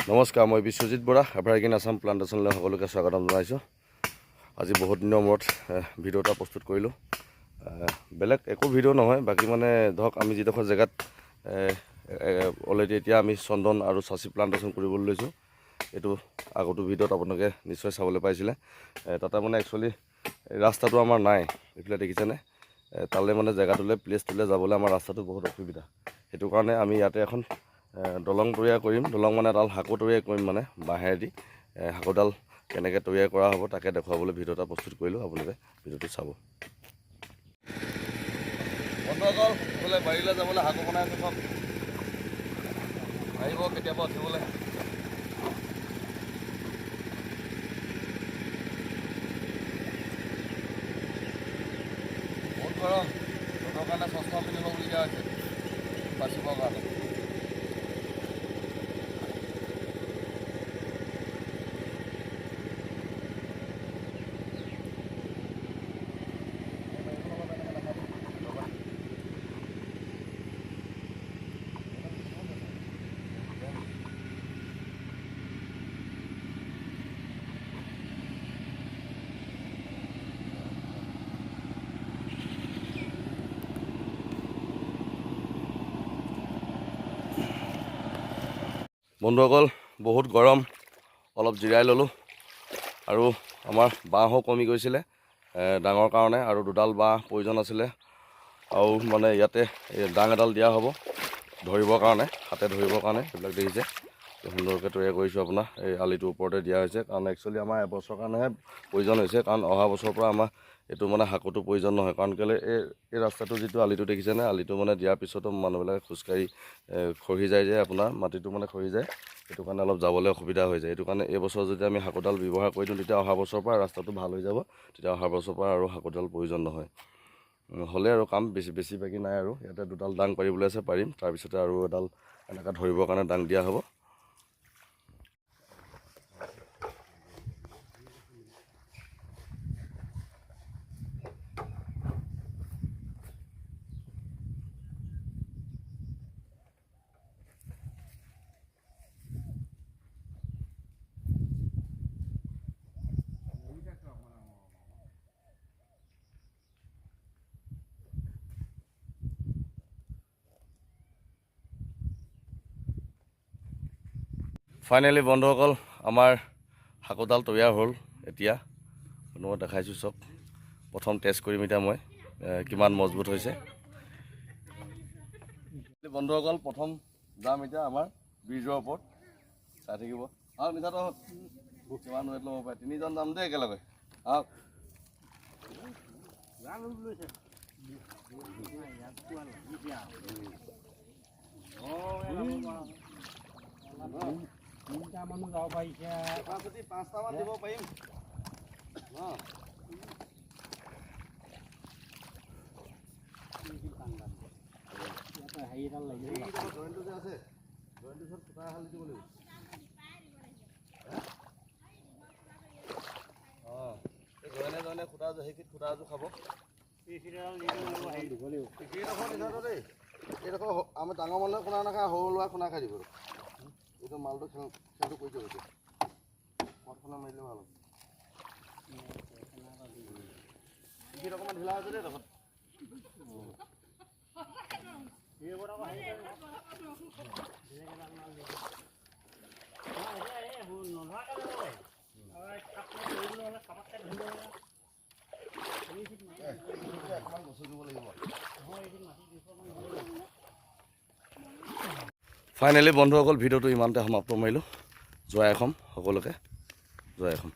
নমস্কাৰ, মই বিশ্বজিৎ বৰা, এভাৰগ্ৰীণ আছাম প্লান্টেশ্যনলৈ সকলোকে স্বাগতম জনাইছোঁ। আজি বহুত দিনৰ মূৰত ভিডিঅ' এটা প্ৰস্তুত কৰিলোঁ। বেলেগ একো ভিডিঅ' নহয়, বাকী মানে ধৰক আমি যিডোখৰ জেগাত অলৰেডি এতিয়া আমি চন্দন আৰু চাচি প্লান্টেশ্যন কৰিবলৈ লৈছোঁ। এইটো আগতো ভিডিঅ'ত আপোনালোকে নিশ্চয় চাবলৈ পাইছিলে। তাতে মানে একচুৱেলি ৰাস্তাটো আমাৰ নাই, এইফালে দেখিছেনে? তালৈ মানে জেগাটোলৈ প্লেচটোলৈ যাবলৈ আমাৰ ৰাস্তাটো বহুত অসুবিধা। সেইটো কাৰণে আমি ইয়াতে এখন দলং তৈয়াৰ কৰিম। দলং মানে এডাল হাকো তৈয়াৰ কৰিম, মানে বাঁহেদি হাকোডাল কেনেকৈ তৈয়াৰ কৰা হ'ব তাকে দেখুৱাবলৈ ভিডিঅ' এটা প্ৰস্তুত কৰিলোঁ। আপোনালোকে ভিডিঅ'টো চাব। বন্ধুসকল, বোলে বাৰীলৈ যাবলৈ হাকো বনাই আছোঁ, চব আহিব কেতিয়াবা উঠিবলৈ। বহুত গৰম, ৰ'দৰ কাৰণে চশমা পিন্ধিবলগীয়া হৈছে বাচিবৰ কাৰণে। বন্ধুসকল, বহুত গৰম, অলপ জিৰাই ল'লোঁ। আৰু আমাৰ বাঁহো কমি গৈছিলে ডাঙৰ কাৰণে, আৰু দুডাল বাঁহ প্ৰয়োজন আছিলে। আৰু মানে ইয়াতে ডাং এডাল দিয়া হ'ব ধৰিবৰ কাৰণে, হাতে ধৰিবৰ কাৰণে। এইবিলাক দেখিছে সুন্দৰকৈ তৈয়াৰ কৰিছোঁ। আপোনাৰ এই আলিটোৰ ওপৰতে দিয়া হৈছে, কাৰণ একচুৱেলি আমাৰ এবছৰৰ কাৰণেহে প্ৰয়োজন হৈছে, কাৰণ অহা বছৰৰ পৰা আমাৰ এইটো মানে হাকোটো প্ৰয়োজন নহয়। কাৰণ কেলৈ এই ৰাস্তাটো যিটো আলিটো দেখিছেনে, আলিটো মানে দিয়াৰ পিছতো মানুহবিলাকে খোজকাঢ়ি খহি যায় যে, আপোনাৰ মাটিটো মানে খহি যায়। সেইটো কাৰণে অলপ যাবলৈ অসুবিধা হৈ যায়। এইটো কাৰণে এইবছৰ যদি আমি হাকোডাল ব্যৱহাৰ কৰি দিওঁ, তেতিয়া অহা বছৰৰ পৰা ৰাস্তাটো ভাল হৈ যাব। তেতিয়া অহা বছৰৰ পৰা আৰু হাকোডাল প্ৰয়োজন নহয়। হ'লে আৰু কাম বেছি বাকী নাই। আৰু ইয়াতে দুডাল ডাং পাৰিবলৈ আছে, পাৰিম। তাৰপিছতে আৰু এডাল এনেকৈ ধৰিবৰ কাৰণে ডাং দিয়া হ'ব। ফাইনেলি বন্ধুসকল, আমাৰ হাকোডাল তৈয়াৰ হ'ল। এতিয়া মই দেখাইছোঁ চব। প্ৰথম টেষ্ট কৰিম এতিয়া মই কিমান মজবুত হৈছে। বন্ধুসকল, প্ৰথম যাম এতিয়া আমাৰ ব্ৰিজৰ ওপৰত, চাই থাকিব। আৰু মিঠাটো কিমান ৱেট ল'ব পাৰে, তিনিজন যাম দেই একেলগে। আহক। তিনিটা মানুহ যাব পাৰিছে, পাঁচটামান দিব পাৰিম। হেৰি এডাল লাগিব। জইনটো যে আছে, জইনটোৰ ওচৰত খুটা এহাল দিব লাগিব। অঁ, এই জইনে খুটা সেইখিনিত খুটা এযোৰ খাব। দেই এইডোখৰ আমাৰ ডাঙৰ মানুহে খুনা নাখায়, সৰু ল'ৰা খুনা খাই দিব। এইটো মালটো খেলটো কৰি দিব। এতিয়া পথখনত মাৰিলে ভাল হ'ব। এইখিনিত অকণমান ঢিলা আছে দেই তখন। ফাইনেলি বন্ধুসকল, ভিডিঅ'টো ইমানতে সমাপ্ত মাৰিলোঁ। জয় অসম সকলোকে, জয় অসম।